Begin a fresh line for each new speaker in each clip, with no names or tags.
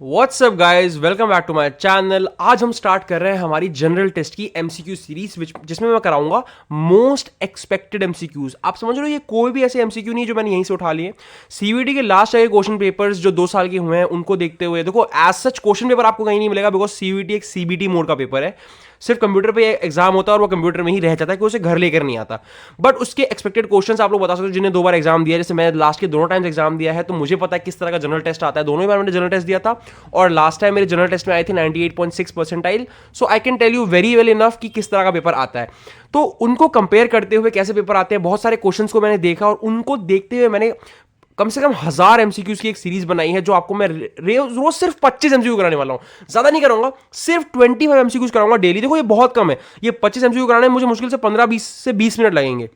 WhatsApp guys, welcome back to my channel. आज हम start कर रहे हैं हमारी जनरल टेस्ट की एमसीक्यू सीरीज जिसमें मैं कराऊंगा मोस्ट एक्सपेक्टेड एमसीक्यूज। आप समझ रहे हो, ये कोई भी ऐसे एमसीक्यू नहीं जो मैंने यहीं से उठा लिए। सीवीटी के लास्ट के क्वेश्चन पेपर्स जो 2 साल के हुए हैं उनको देखते हुए देखो, एज सच क्वेश्चन पेपर आपको कहीं नहीं मिलेगा, बिकॉज सीवीटी एक सीबीटी मोड का पेपर है। सिर्फ कंप्यूटर पे एग्जाम होता है और वो कंप्यूटर में ही रह जाता है कि उसे घर लेकर नहीं आता। बट उसके एक्सपेक्टेड क्वेश्चंस आप लोग बता सकते हो जिन्हें 2 बार एग्जाम दिया। जैसे मैं लास्ट के दोनों टाइम्स एग्जाम दिया है तो मुझे पता है किस तरह का जनरल टेस्ट आता है। दोनों ही बार मैंने जनरल टेस्ट दिया था और लास्ट टाइम मेरे जनरल टेस्ट में आए थे 98.6 percentile. So I can tell you very well enough कि किस तरह का पेपर आता है। तो उनको कंपेयर करते हुए कैसे पेपर आते हैं, बहुत सारे क्वेश्चंस को मैंने देखा और उनको देखते हुए मैंने कम से कम 1000 एमसीक्यूज की एक सीरीज बनाई है जो आपको मैं रोज सिर्फ 25 एमसीक्यू कराने वाला हूं। ज्यादा नहीं कराऊंगा, सिर्फ 25 एमसीक्यूज कराऊंगा डेली। देखो ये बहुत कम है, ये 25 एमसीक्यू कराने में मुझे मुश्किल से 15-20 से 20 मिनट लगेंगे।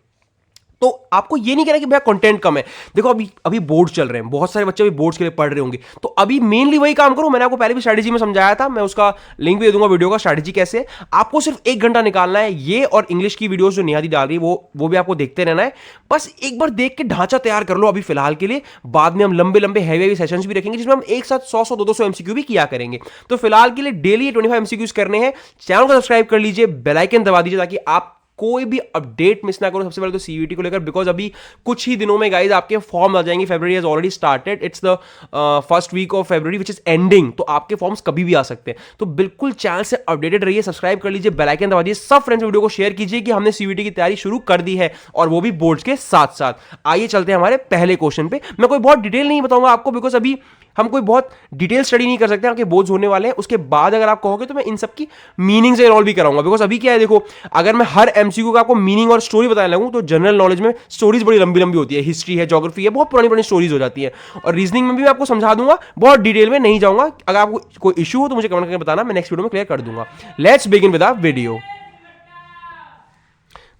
तो आपको ये नहीं कहना कि भैया कंटेंट कम है। देखो अभी बोर्ड चल रहे हैं, बहुत सारे बच्चे अभी बोर्ड्स के लिए पढ़ रहे होंगे, तो अभी मेनली वही काम करो। मैंने आपको पहले भी स्ट्रैटेजी में समझाया था, मैं उसका लिंक भी दे दूंगा वीडियो का, स्ट्रैटेजी कैसे है। आपको सिर्फ 1 घंटा निकालना है, ये और इंग्लिश की वीडियोस जो निहादी डाल रही है वो भी आपको देखते रहना है। बस एक बार देख के ढांचा तैयार कर लो अभी फिलहाल के लिए। बाद में हम लंबे लंबे हैवी सेशंस भी रखेंगे जिसमें हम एक साथ 100 200 एमसीक्यू भी किया करेंगे। तो फिलहाल के लिए डेली 25 एमसीक्यूज करने हैं। चैनल को सब्सक्राइब कर लीजिए, बेल आइकन दबा दीजिए ताकि आप कोई भी अपडेट मिस ना करो। सबसे पहले तो सीवीटी को लेकर, बिकॉज अभी कुछ ही दिनों में गाइज आपके फॉर्म आ जाएंगे। February has already started, it's the first week of February which is ending. तो आपके फॉर्म्स कभी भी आ सकते हैं। तो बिल्कुल चैनल से अपडेटेड रहिए, सब्सक्राइब कर लीजिए, बेल आइकन दबा दीजिए, सब फ्रेंड्स वीडियो को शेयर कीजिए कि हमने सीवीटी की तैयारी शुरू कर दी है और वो भी बोर्ड्स के साथ साथ। आइए चलते हैं हमारे पहले क्वेश्चन पे। मैं कोई बहुत डिटेल नहीं बताऊंगा आपको, बिकॉज अभी हम कोई बहुत डिटेल स्टडी नहीं कर सकते, आपके बोर्ड्स होने वाले हैं। उसके बाद अगर आप कहोगे तो मैं इन सब की मीनिंग से इन्वॉल्व भी कराऊंगा। बिकॉज अभी क्या है, देखो अगर मैं हर एमसीक्यू का आपको मीनिंग और स्टोरी बताने लगूं तो जनरल नॉलेज में स्टोरीज बड़ी लंबी लंबी होती है, हिस्ट्री है, ज्योग्राफी है, बहुत पुरानी पुरानी स्टोरीज हो जाती है। और रीजनिंग में भी मैं आपको समझा दूंगा, बहुत डिटेल में नहीं जाऊंगा। अगर आपको कोई इशू हो तो मुझे कमेंट करके बताना, मैं नेक्स्ट वीडियो में क्लियर कर दूंगा। Let's begin with our video.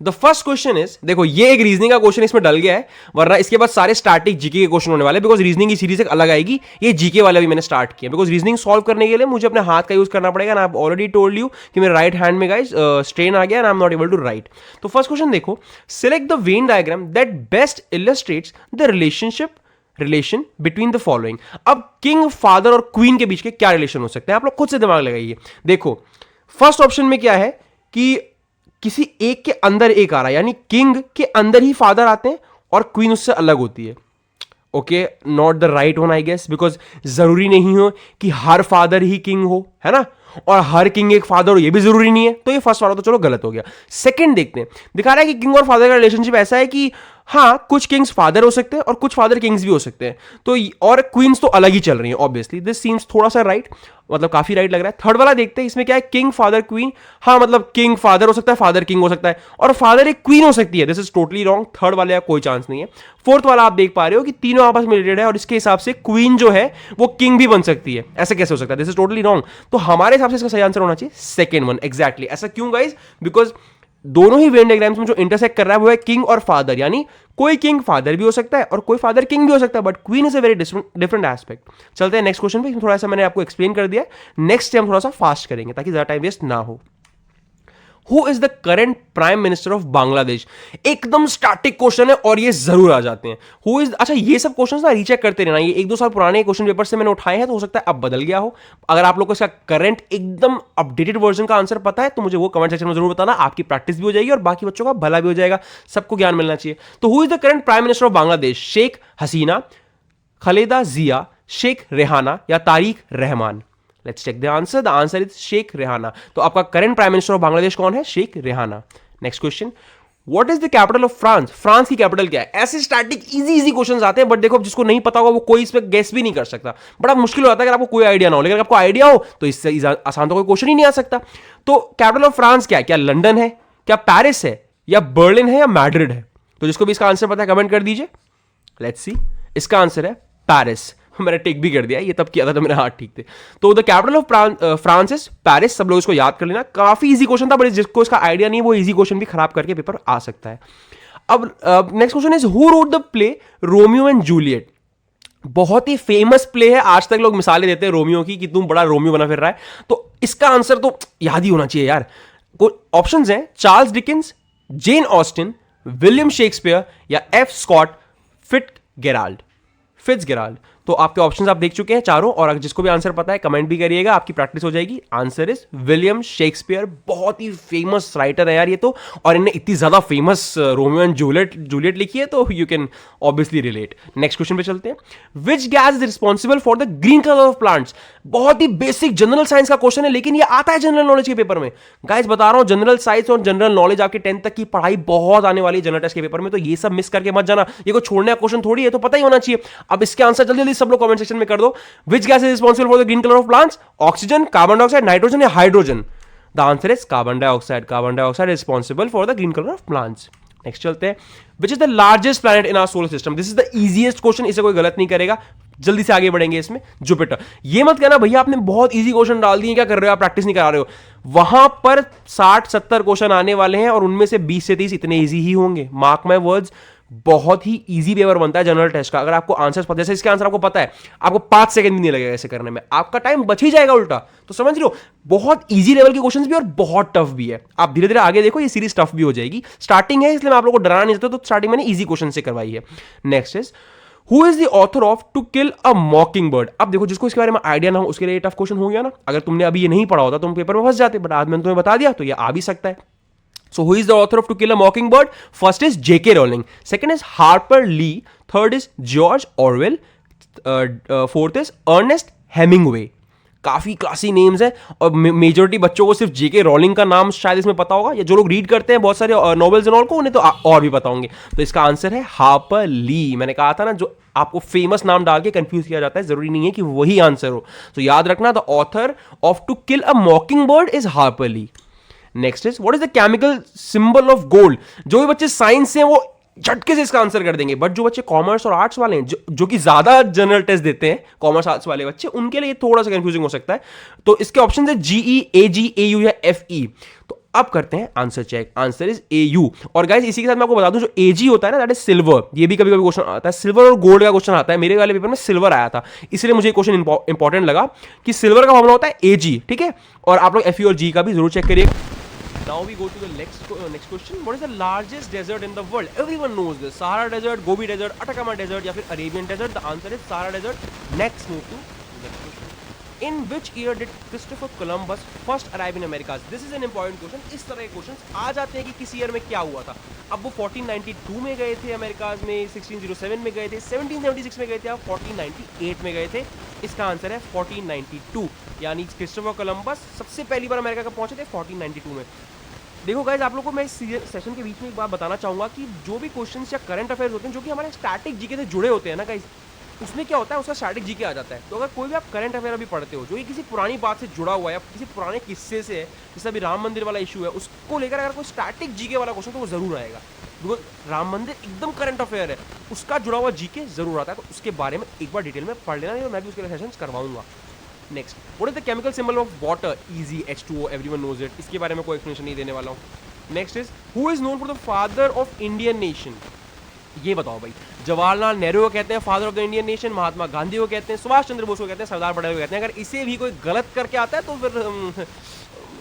The first question is, देखो ये एक रीजनिंग का क्वेश्चन इसमें डल गया है, वरना इसके बाद सारे स्टैटिक जीके के क्वेश्चन होने वाले, बिकॉज रीजनिंग की सीरीज एक अलग आएगी। ये जीके वाला भी मैंने स्टार्ट किया, बिकॉज रीजनिंग सॉल्व करने के लिए मुझे अपने हाथ का यूज करना पड़ेगा। ना, आई ऑलरेडी टोल्ड यू कि मेरे राइट हैंड में गाइस स्ट्रेन आ गया and I am not able to write. तो फर्स्ट क्वेश्चन देखो, select the Venn diagram that best illustrates the relation between the following. अब किंग, फादर और queen के बीच के क्या रिलेशन हो सकते हैं, आप लोग खुद से दिमाग लगाइए। देखो फर्स्ट ऑप्शन में क्या है कि किसी एक के अंदर एक आ रहा है, यानी किंग के अंदर ही फादर आते हैं और क्वीन उससे अलग होती है। Okay, not the right one I guess, because जरूरी नहीं हो कि हर फादर ही किंग हो, है ना, और हर किंग एक फादर हो, ये भी जरूरी नहीं है। तो ये फर्स्ट वाला तो चलो गलत हो गया। सेकंड देखते हैं, दिखा रहा है कि किंग और फादर का रिलेशनशिप ऐसा है कि हाँ, कुछ किंग्स फादर हो सकते हैं और कुछ फादर किंग्स भी हो सकते हैं। तो और क्वींस तो अलग ही चल रही है, ऑब्वियसली दिस सीम्स थोड़ा सा राइट, मतलब काफी राइट लग रहा है। थर्ड वाला देखते हैं, इसमें क्या है, किंग फादर क्वीन। हाँ, मतलब किंग फादर हो सकता है, फादर किंग हो सकता है, और फादर एक क्वीन हो सकती है। This is totally wrong, third वाले का कोई चांस नहीं है। फोर्थ वाला आप देख पा रहे हो कि तीनों आपस में रिलेटेड है और इसके हिसाब से क्वीन जो है वो किंग भी बन सकती है। ऐसा कैसे हो सकता है, दिस इज टोटली रॉन्ग। तो हमारे हिसाब से इसका सही आंसर होना चाहिए सेकंड वन। एग्जैक्टली ऐसा क्यों गाइज, बिकॉज दोनों ही वेन डायग्राम्स में जो इंटरसेक्ट कर रहा है वो है किंग और फादर, यानी कोई किंग फादर भी हो सकता है और कोई फादर किंग भी हो सकता है, but queen is a very different aspect. चलते हैं नेक्स्ट क्वेश्चन पे, थोड़ा सा मैंने आपको एक्सप्लेन कर दिया है। नेक्स्ट हम थोड़ा सा फास्ट करेंगे ताकि ज्यादा टाइम वेस्ट ना हो। Who is the current prime minister of Bangladesh. एकदम स्टैटिक क्वेश्चन है और ये जरूर आ जाते हैं। हु इज, अच्छा ये सब क्वेश्चन ना रीचेक करते रहना, ये 1-2 साल पुराने क्वेश्चन पेपर से मैंने उठाए हैं, तो हो सकता है अब बदल गया हो। अगर आप लोग को इसका करंट एकदम अपडेटेड वर्जन का आंसर पता है तो मुझे वो कमेंट सेक्शन में जरूर बताना, आपकी प्रैक्टिस भी हो जाएगी और बाकी बच्चों का भला भी हो जाएगा, सबको ज्ञान मिलना चाहिए। तो who is the current prime minister of Bangladesh, Sheikh Hasina, Khaleda Zia, Sheikh Rehana या Tarique Rahman. Let's check the answer. The answer is Sheikh Rehana. तो आपका current prime minister of Bangladesh कौन है, Sheikh Rehana. Next question, what is the capital of France. France की कैपिटल क्या है। ऐसे स्टैटिक इजी क्वेश्चंस आते हैं, बट देखो जिसको नहीं पता होगा वो कोई इस पे गेस भी नहीं कर सकता, बड़ा मुश्किल हो जाता है अगर आपको कोई आइडिया ना हो। लेकिन अगर आपको आइडिया हो तो इससे आसान तो कोई क्वेश्चन ही नहीं आ सकता। तो कैपिटल ऑफ फ्रांस क्या है, क्या लंदन है, क्या पेरिस है, या बर्लिन है, या मैड्रिड है। तो जिसको भी इसका आंसर पता है कमेंट कर दीजिए। लेट्स सी, इसका आंसर है पेरिस। मैंने टिक भी कर दिया, ये तब किया था तो मेरे हाथ ठीक थे। तो the capital of France is Paris. सब लोग इसको याद कर लेना, काफी इजी क्वेश्चन था, बट जिसको इसका आइडिया नहीं वो इजी क्वेश्चन भी खराब करके पेपर आ सकता है। अब next question is, who wrote the play Romeo and Juliet. बहुत ही फेमस प्ले है, आज तक लोग मिसालें देते हैं रोमियो की कि तुम बड़ा रोमियो बना फिर रहा है। तो इसका आंसर तो याद ही होना चाहिए यार। ऑप्शंस हैं, Charles Dickens, Jane Austen, William Shakespeare या एफ स्कॉट फिट्जगेराल्ड। तो आपके ऑप्शंस आप देख चुके हैं चारों, और अगर जिसको भी आंसर पता है कमेंट भी करिएगा, आपकी प्रैक्टिस हो जाएगी। Answer is William Shakespeare. बहुत ही फेमस राइटर है यार ये तो, और इन्हें इतनी ज्यादा फेमस रोमियो एंड जूलियट लिखी है, तो you can obviously relate. Next question पे चलते हैं। विच gas is responsible for the green colour of plants? बहुत ही बेसिक जनरल साइंस का क्वेश्चन है, लेकिन ये आता है जनरल नॉलेज के पेपर में। गाइस बता रहा हूं, जनरल साइंस और जनरल नॉलेज आपके 10th तक की पढ़ाई बहुत आने वाली है जनरल टेस्ट के पेपर में, तो ये सब मिस करके मत जाना। ये को छोड़ने का क्वेश्चन थोड़ी है, तो पता ही होना चाहिए। अब इसके आंसर जल्दी जल्दी सब लोग कमेंट सेक्शन में कर दो। Which gas is responsible for the green colour of plants? Oxygen, carbon dioxide, nitrogen या hydrogen? The answer is carbon dioxide. Carbon dioxide responsible for the green colour of plants. Next चलते हैं। Which is the largest planet in our solar system? This is the easiest question, इसे कोई गलत नहीं करेगा। जल्दी से आगे बढ़ेंगे इसमें। जुपिटर। ये मत कहना भैया आपने बहुत इजी क्वेश्चन डाल दिए, क्या कर रहे हो आप, प्रैक्टिस नहीं करा रहे हो। वहां पर 60-70 क्वेश्चन आने वाले हैं, और उनमें से 20 से 30 इतने इजी ही होंगे। मार्क माय वर्ड्स, बहुत ही इजी पेपर बनता है जनरल टेस्ट का। अगर आपको आंसर्स पता, जैसे इसके आंसर आपको पता है, आपको 5 सेकंड भी नहीं लगेगा ऐसे करने में, आपका टाइम बच ही जाएगा उल्टा। तो समझ लो, बहुत इजी लेवल के क्वेश्चंस भी और बहुत टफ भी है। आप धीरे धीरे आगे देखो, ये सीरीज टफ भी हो जाएगी। स्टार्टिंग है, इसलिए मैं आप लोगों को डराना नहीं चाहता, तो स्टार्टिंग मैंने इजी क्वेश्चन से करवाई है। Next is who is the author of to kill a mockingbird? अब देखो, जिसको इसके बारे में आइडिया ना हो उसके लिए टफ क्वेश्चन हो गया ना। अगर तुमने अभी ये नहीं पढ़ा होता तुम पेपर में फंस जाते, बट आज मैंने तुम्हें बता दिया तो ये आ भी सकता है। So who is the author of To Kill a Mockingbird? First is J.K. Rowling. Second is Harper Lee. Third is George Orwell. Fourth is Ernest Hemingway. काफी क्लासी नेम्स है, और मेजोरिटी बच्चों को सिर्फ जेके रॉलिंग का नाम शायद इसमें पता होगा, या जो लोग रीड करते हैं बहुत सारे नॉवेल्स एंड ऑल को, उन्हें तो और भी पता होंगे। तो इसका आंसर है हार्पर ली। मैंने कहा था ना, जो आपको फेमस नाम डाल के कंफ्यूज किया जाता है, जरूरी नहीं है कि वही आंसर हो। तो याद रखना, the author of to kill a mockingbird is Harper Lee. Next is what is the chemical symbol of gold? जो भी बच्चे साइंस से वो झटके से इसका आंसर कर देंगे, बट जो बच्चे कॉमर्स और आर्ट्स वाले हैं, जो कि ज्यादा जनरल टेस्ट देते हैं, कॉमर्स आर्ट्स वाले बच्चे, उनके लिए थोड़ा सा कंफ्यूजिंग हो सकता है। तो इसके ऑप्शन है जीई, एजी, एयू या एफई। तो अब करते हैं answer check. Answer is AU. और गाइस इसी के साथ मैं आपको बता दूं, जो एजी होता है ना, दैट इज सिल्वर। ये भी कभी कभी क्वेश्चन आता है, सिल्वर और गोल्ड का क्वेश्चन आता है। मेरे वाले पेपर में सिल्वर आया था, इसलिए मुझे क्वेश्चन इंपॉर्टेंट लगा कि सिल्वर का फॉर्मूला होता है एजी, ठीक है। और आप लोग एफई और जी का भी जरूर चेक करिए। Now we go to the next question. What is the largest desert in the world? Everyone knows this. Sahara Desert, Gobi Desert, Atacama Desert या फिर Arabian Desert. The answer is Sahara Desert. Next move to next question. In which year did Christopher Columbus first arrive in America? This is an important question. इस तरह के questions आ जाते हैं कि किस year में क्या हुआ था। अब वो 1492 में गए थे अमेरिका में, 1607 में गए थे, 1776 में गए थे, अब 1498 में गए थे। इसका आंसर है 1492, यानी क्रिस्टोफर कोलंबस सबसे पहली बार अमेरिका का पहुंचे थे 1492 में। देखो गाइज, आप लोगों को मैं इस सेशन के बीच में एक बात बताना चाहूंगा कि जो भी क्वेश्चंस या करंट अफेयर्स होते हैं जो कि हमारे स्टैटिक जीके से जुड़े होते हैं ना गाइज, उसमें क्या होता है, उसका स्टैटिक जीके आ जाता है। तो अगर कोई भी आप करंट अफेयर अभी पढ़ते हो जो कि किसी पुरानी बात से जुड़ा हुआ है या किसी पुराने किस्से से है, जैसे अभी राम मंदिर वाला इशू है, उसको लेकर अगर कोई स्टैटिक जीके वाला क्वेश्चन तो वो जरूर आएगा, बिकॉज राम मंदिर एकदम करंट अफेयर है, उसका जुड़ा हुआ जीके जरूर आता है। तो उसके बारे में एक बार डिटेल में पढ़ लेना, नहीं मैं भी उसके लिए सेशंस करवाऊंगा। Next, what is the chemical symbol of water? Easy, H2O, everyone knows it. इसके बारे में कोई एक्सप्लेनेशन नहीं देने वाला हूँ। Next is who is known for the father of Indian nation? ये बताओ भाई। जवाहरलाल नेहरू को कहते हैं father of the Indian nation, Mahatma Gandhi को कहते हैं, सुभाष चंद्र बोस को कहते हैं, सरदार पटेल को कहते हैं। अगर इसे भी कोई गलत करके आता है तो फिर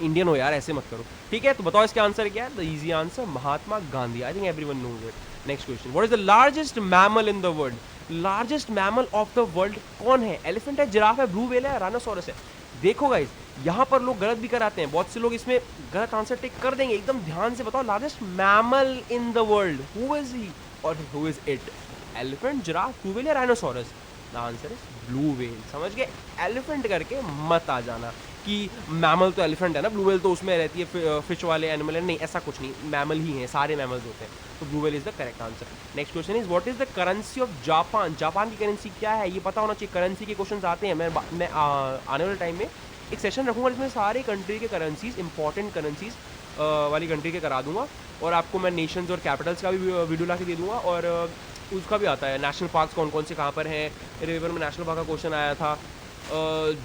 इंडियन हो यार, ऐसे मत करो, ठीक है। तो बताओ इसका आंसर क्या है? The easy answer Mahatma Gandhi. I think everyone knows it. Next question, what is the largest mammal in the world? Largest mammal of the world कौन है? एलिफेंट है, जिराफ है, ब्लू व्हेल है, राइनोसोरस है? देखो गाइज, यहाँ पर लोग गलत भी कराते हैं, बहुत से लोग इसमें गलत आंसर टिक कर देंगे। एकदम ध्यान से बताओ, largest mammal in the world, who is he और who is it? Elephant, giraffe, blue whale या rhinoceros? The answer is blue whale. समझ गए? एलिफेंट करके मत आ जाना कि मैमल तो एलिफेंट है ना, ब्लू व्हेल तो उसमें रहती है फिश वाले एनिमल है, नहीं ऐसा कुछ नहीं, मैमल ही है, सारे मैमल्स होते हैं। तो blue whale is the correct answer. Next question is what is the currency of Japan? Japan की करेंसी क्या है ये पता होना चाहिए। करेंसी के क्वेश्चंस आते हैं, मैं आने वाले टाइम में एक सेशन रखूंगा जिसमें सारे कंट्री के करेंसीज, इंपॉर्टेंट करेंसीज वाली कंट्री के करा दूंगा, और आपको मैं नेशंस और कैपिटल्स का भी वीडियो ला के दे दूंगा, और उसका भी आता है नेशनल पार्क्स कौन कौन से कहाँ पर हैं। मेरे पेपर में नेशनल पार्क का क्वेश्चन आया था,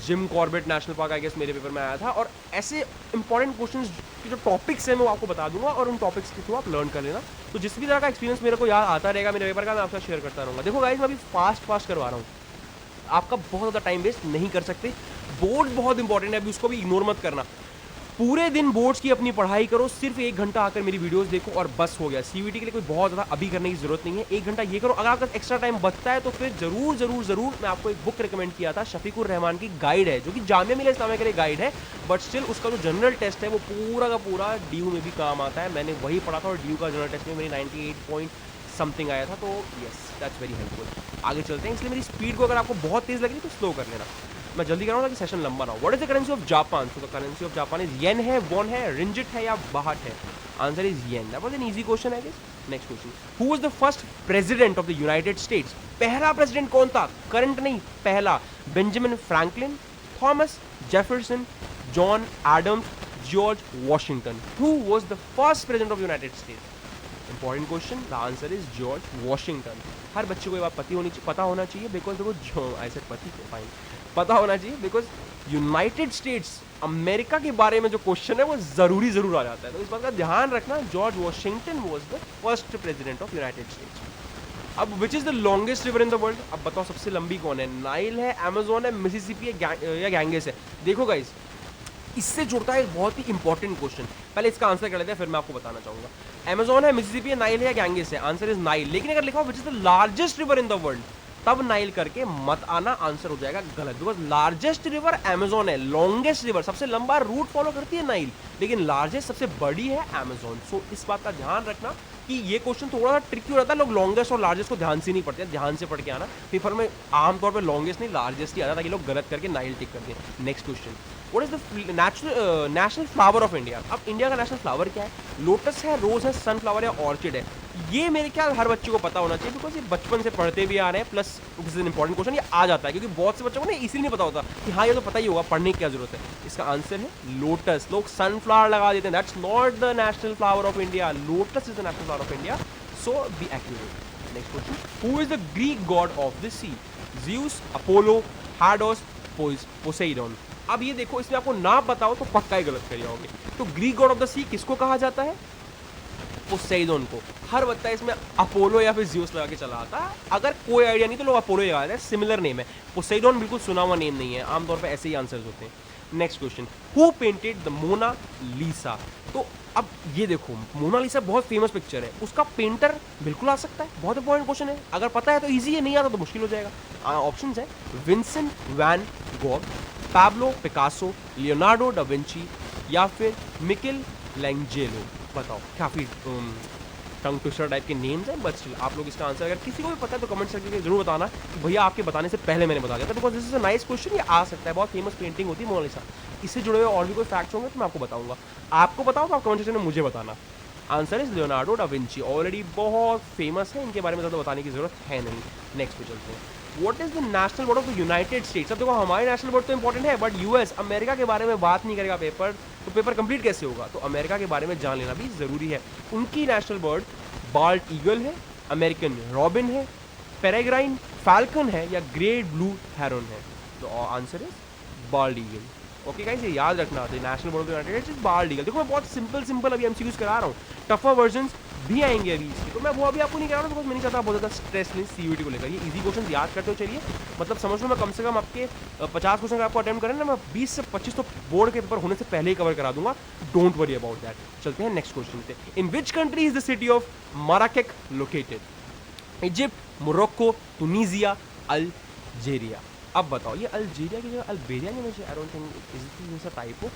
Jim Corbett national park I guess मेरे पेपर में आया था। और ऐसे इंपॉर्टेंट क्वेश्चंस के जो टॉपिक्स हैं मैं आपको बता दूंगा, और उन टॉपिक्स के थ्रू आप लर्न कर लेना। तो जिस भी तरह का एक्सपीरियंस मेरे को याद आता रहेगा मेरे पेपर का, मैं आपका शेयर करता रहूँगा। देखो गाइस, मैं अभी फास्ट करवा रहा हूँ, आपका बहुत ज़्यादा टाइम वेस्ट नहीं कर सकते। बोर्ड बहुत इंपॉर्टेंट है, अभी उसको भी इग्नोर मत करना। पूरे दिन बोर्ड्स की अपनी पढ़ाई करो, सिर्फ 1 घंटा आकर मेरी वीडियोस देखो और बस हो गया। सीवीटी के लिए कोई बहुत ज़्यादा अभी करने की जरूरत नहीं है, 1 घंटा ये करो। अगर आपका एक्स्ट्रा टाइम बचता है तो फिर जरूर जरूर जरूर मैं आपको एक बुक रिकमेंड किया था, शफीकुर रहमान की गाइड है, जो कि जामिया मिलिया इस्लामिया के लिए गाइड है, बट स्टिल उसका जो जनरल टेस्ट है वो पूरा का पूरा ड्यू में भी काम आता है। मैंने वही पढ़ा था और ड्यू का जनरल टेस्ट में मेरी 98 पॉइंट समथिंग आया था, तो यस दैट्स वेरी हेल्पफुल। आगे चलते हैं, इसलिए मेरी स्पीड को अगर आपको बहुत तेज लगी तो स्लो कर लेना, मैं जल्दी कर रहा हूँ ताकि सेशन लंबा ना हो। What is the currency of Japan? So the currency of Japan is yen है, वॉन है, रिंजिट है या बाहट है? Answer is yen. That was an easy question I guess. Next question, who was the first president of the United States? पहला president कौन था? Current नहीं, पहला। Benjamin Franklin, Thomas Jefferson, John Adams, George Washington. Who was the first president of United States? Important question, the answer is George Washington. हर बच्चे को ये बात पता होना चाहिए, बिकॉज देखो जो ऐसे पति को फाइन पता होना चाहिए, बिकॉज यूनाइटेड स्टेट्स अमेरिका के बारे में जो क्वेश्चन है वो जरूर आ जाता है, तो इस बात का ध्यान रखना। George Washington was the first president of United States. अब which is the longest river in the world? अब बताओ सबसे लंबी कौन है? नाइल है, अमेजोन है, मिसिसिपी है या गैंगेस है? देखो गाइस, इससे जुड़ता है एक बहुत ही इंपॉर्टेंट क्वेश्चन, पहले इसका आंसर कर लेते हैं फिर मैं आपको बताना चाहूंगा। अमेजोन है, मिसिसिपी है, नाइल है या गैंगेस है? Answer is Nile. लेकिन अगर लिखा हो विच is the largest river in the world, तब नाइल करके मत आना, आंसर हो जाएगा गलत, बिकॉज लार्जेस्ट रिवर अमेजोन है। लॉन्गेस्ट रिवर, सबसे लंबा रूट फॉलो करती है नाइल, लेकिन लार्जेस्ट सबसे बड़ी है अमेजोन। सो इस बात का ध्यान रखना कि ये क्वेश्चन थोड़ा सा ट्रिकी हो जाता है, लोग लॉन्गेस्ट और लार्जेस्ट को ध्यान से नहीं पढ़ते, ध्यान से पढ़ के आना। पेपर में आमतौर पर लॉन्गेस्ट नहीं लार्जेस्ट ही आता है, ताकि लोग गलत करके नाइल टिक कर दें। Next question, what is the national flower of India? अब इंडिया का नेशनल फ्लावर क्या है? लोटस है, रोज है, सनफ्लावर या ऑर्चिड है? ये मेरे ख्याल हर बच्चे को पता होना चाहिए, बिकॉज ये बचपन से पढ़ते भी आ रहे हैं, plus this is an important question, ये आ जाता है क्योंकि बहुत से बच्चों को ना इसीलिए नहीं पता होता कि हाँ ये तो पता ही होगा, पढ़ने की क्या जरूरत है। इसका आंसर है लोटस। लोग सनफ्लावर लगा देते हैं, that's not the national flower of India, lotus is the national flower of India, so be accurate. Next question, who is the Greek god of the sea? Zeus, Apollo, Hades, Poseidon? अब ये देखो, इसमें आपको ना बताओ तो पक्का ही गलत कर जाओगे। तो ग्रीक गॉड ऑफ द सी किसको कहा जाता है? पोसेइडन को। हर बच्चा इसमें अपोलो या फिर ज़्यूस लगा के चला आता है, अगर कोई आइडिया नहीं तो लोग अपोलो लगा देते हैं, सिमिलर नेम है। पोसेइडन बिल्कुल सुना हुआ नेम नहीं है, आमतौर पे ऐसे ही आंसर्स होते हैं। Next question, who painted the Mona Lisa? तो अब ये देखो, मोनालिसा बहुत फेमस पिक्चर है, उसका पेंटर बिल्कुल आ सकता है, बहुत इंपॉर्टेंट क्वेश्चन है। अगर पता है तो इजी है, नहीं आता तो मुश्किल हो जाएगा। ऑप्शंस है Vincent van Gogh, Pablo Picasso, Leonardo da Vinci या फिर मिकेल लैंजेलो? बताओ, काफ़ी टंग ट्विस्टर टाइप के नेम्स हैं, बट स्टिल आप लोग इसका आंसर अगर किसी को भी पता है तो कमेंट सेक्शन में जरूर बताना कि भैया आपके बताने से पहले मैंने बता दिया था, because this is a nice question, ये आ सकता है, बहुत फेमस पेंटिंग होती है मोनालिसा। इससे जुड़े हुए और भी कोई फैक्ट्स होंगे तो मैं आपको बताऊंगा, आपको बताओ तो आप कमेंट सेक्शन में मुझे बताना। Answer is Leonardo da Vinci, already बहुत फेमस है, इनके बारे में ज़्यादा बताने की जरूरत है नहीं। नेक्स्ट पे चलते हैं, what is the national bird of the United States? अब देखो, हमारे नेशनल बर्ड तो इंपॉर्टेंट है, बट यूएस अमेरिका के बारे में बात नहीं करेगा पेपर, तो पेपर कंप्लीट कैसे होगा? तो अमेरिका के बारे में जान लेना भी जरूरी है। उनकी नेशनल बर्ड बाल्ट ईगल है, अमेरिकन रॉबिन है, पेरेग्राइन फैल्कन है या ग्रेट ब्लू हेरन है? तो answer is bolt eagle. Okay guys, ये याद रखना, the national bird of the United states bolt eagle. देखो मैं बहुत सिंपल अभी एमसीक्यूज करा रहा हूँ, टफर वर्जन्स भी आएंगे अभी इसके, तो मैं वो अभी आपको नहीं करा रहा हूँ, बिकॉज मैं नहीं चाहता बहुत ज़्यादा स्ट्रेस लें सीयूटी को लेकर। ये इजी क्वेश्चन याद करते हो चलिए, मतलब समझ लो मैं कम से कम आपके 50 क्वेश्चन आपको अटेम्प्ट करें ना, मैं 20 से 25 तो बोर्ड के पेपर होने से पहले ही कवर करा दूंगा, डोंट वरी अबाउट दैट। चलते हैं नेक्स्ट क्वेश्चन पे, in which country is the city of Marrakesh located? Egypt, Morocco, Tunisia, Algeria? अब बताओ, ये अल्जीरिया की जगह अल्बेरिया नहीं मुझे, I don't think is a type of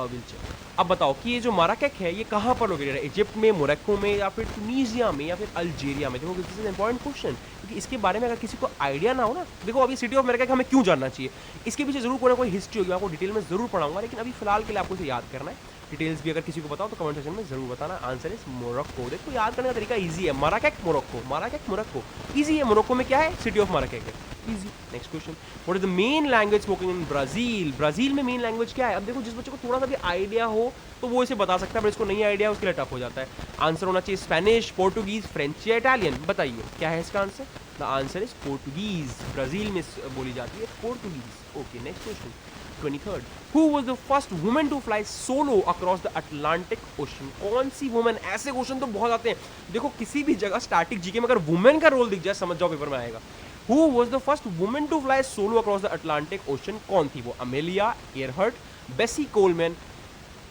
will check. अब बताओ कि ये जो माराकेक है ये कहाँ पर लोकेटेड है? इजिप्ट में, मोरक्को में या फिर तुनीजिया में या फिर अल्जीरिया में? देखो दिस इज इंपॉर्टेंट क्वेश्चन, क्योंकि इसके बारे में अगर किसी को आइडिया ना हो ना, देखो अभी सिटी ऑफ माराकेक हमें क्यों जानना चाहिए, इसके पीछे जरूर कोई ना कोई हिस्ट्री होगी, आपको डिटेल में जरूर पढ़ाऊंगा, लेकिन अभी फिलहाल के लिए आपको इसे याद करना है। डिटेल्स भी अगर किसी को बताओ तो कमेंट सेक्शन में जरूर बताना। Answer is Morocco. देखो याद करने का तरीका इजी है, माराकेक मोरक्को, माराकेक मोरक्को, इजी है। मोरक्को में क्या है? सिटी ऑफ माराकेक है, easy. Next question, what is the main language spoken in Brazil? Brazil में मेन लैंग्वेज क्या है? अब देखो, जिस बच्चे को थोड़ा सा भी आइडिया हो तो वो इसे बता सकता है, पर इसको नहीं आइडिया उसके लिए टफ हो जाता है। आंसर होना चाहिए स्पेनिश, पोर्टुगीज, फ्रेंच या इटालियन? बताइए क्या है इसका answer? The answer is Portuguese, Brazil में बोली जाती है Portuguese. Okay, next question 23rd, who was the first woman to fly solo across the Atlantic Ocean? कौन सी वुमेन? ऐसे क्वेश्चन तो बहुत आते हैं, देखो किसी भी जगह स्टैटिक जीके में अगर वुमेन का रोल दिख जाए समझ जाओ पेपर में आएगा। Who was the first woman to fly solo across the Atlantic Ocean? कौन थी वो? अमेलिया एयरहर्ट, बेसी कोलमैन,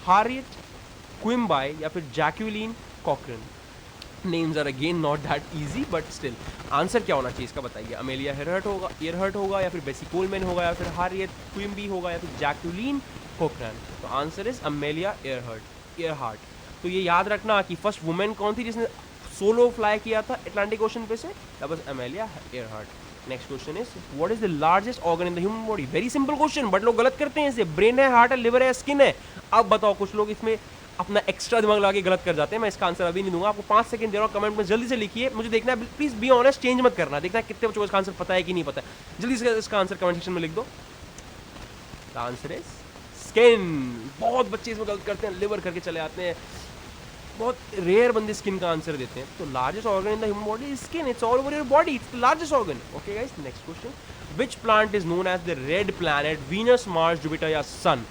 हारियट क्विम्बाई या फिर Jacqueline Cochran. Names are again not that easy but still answer क्या होना चाहिए इसका बताइए। अमेलिया एयरहर्ट होगा या फिर बेसी कोलमैन होगा या फिर हारियट क्विम्बी होगा या फिर जैक्यूलिन कॉकरन। तो आंसर इज अमेलिया एयरहार्ट। तो ये याद रखना कि फर्स्ट वुमेन कौन थी जिसने सोलो फ्लाई किया था अटलांटिक ओशन पे से, that was Amelia Earhart. Next question is what is the largest organ in the human body. Very simple question but लोग गलत करते हैं इसे। ब्रेन है, हार्ट है, लिवर है, स्किन है। अब बताओ, कुछ लोग इसमें अपना एक्स्ट्रा दिमाग लगा के गलत कर जाते हैं। मैं इसका आंसर अभी नहीं दूंगा, आपको 5 सेकंड दे रहा हूँ, कमेंट में जल्दी से लिखिए। मुझे देखना है, प्लीज बी ऑनेस्ट, चेंज मत करना। देखना है कितने बच्चों को इसका आंसर पता है कि नहीं पता है। जल्दी से इसका आंसर कमेंट सेक्शन में लिख दो। The answer is skin. बहुत बच्चे इसमें गलत करते हैं, लिवर करके चले आते हैं। बहुत रेयर बंदे स्किन का आंसर देते हैं। तो largest organ in the human body is skin. It's all over your body, it's the largest organ. Okay guys, next question. Which plant is known as the red planet, Venus, Mars, Jupiter या sun.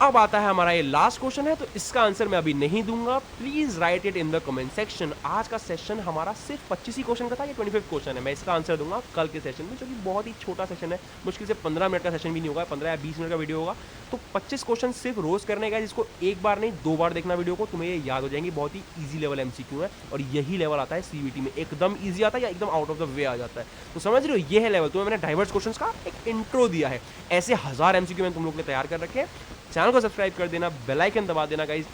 अब आता है हमारा ये last question है, तो इसका answer मैं अभी नहीं दूंगा। Please right it in the comment section. आज का सेशन हमारा सिर्फ 25 ही क्वेश्चन का था, ये 25th क्वेश्चन है। मैं इसका आंसर दूंगा कल के सेशन में, जो कि बहुत ही छोटा सेशन है, मुश्किल से 15 मिनट का सेशन भी नहीं होगा, 15 या 20 मिनट का वीडियो होगा। तो 25 क्वेश्चन सिर्फ रोज करने का है, जिसको एक बार नहीं 2 बार देखना वीडियो को, तुम्हें ये याद हो जाएंगे। बहुत ही ईजी लेवल एमसीक्यू है और यही लेवल आता है सीवीटी में, एकदम ईजी आता है या एकदम आउट ऑफ द वे आ जाता है। तो समझ रहे हो, ये है लेवल। तुम्हें मैंने डाइवर्स क्वेश्चंस का एक इंट्रो दिया है। ऐसे 1000 एमसीक्यू मैंने तुम लोग के लिए तैयार कर रखे हैं। चैनल को सब्सक्राइब कर देना, बेल आइकन दबा देना गाइज।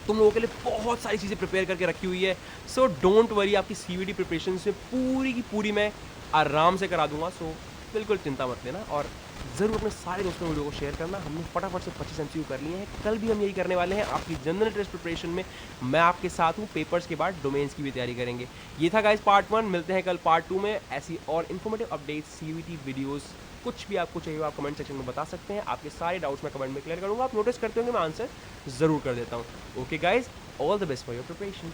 तुम लोगों के लिए बहुत सारी चीज़ें प्रिपेयर करके रखी हुई है। सो डोंट वरी, आपकी सीवीटी प्रिपरेशन से पूरी की पूरी मैं आराम से करा दूंगा। सो बिल्कुल चिंता मत लेना और ज़रूर अपने सारे दोस्तों में वीडियो को शेयर करना। हमने फटाफट से 25 एमसीक्यू कर लिए हैं। कल भी हम यही करने वाले हैं। आपकी जनरल टेस्ट प्रिपरेशन में मैं आपके साथ हूँ। पेपर्स के बाद डोमेन्स की भी तैयारी करेंगे। ये था गाइज पार्ट 1। मिलते हैं कल पार्ट 2 में। ऐसी और इन्फॉर्मेटिव अपडेट, सीवीटी वीडियोज़, कुछ भी आपको चाहिए आप कमेंट सेक्शन में बता सकते हैं। आपके सारे डाउट्स मैं कमेंट में क्लियर करूंगा। आप नोटिस करते होंगे मैं आंसर जरूर कर देता हूँ। Okay guys, all the best for your preparations.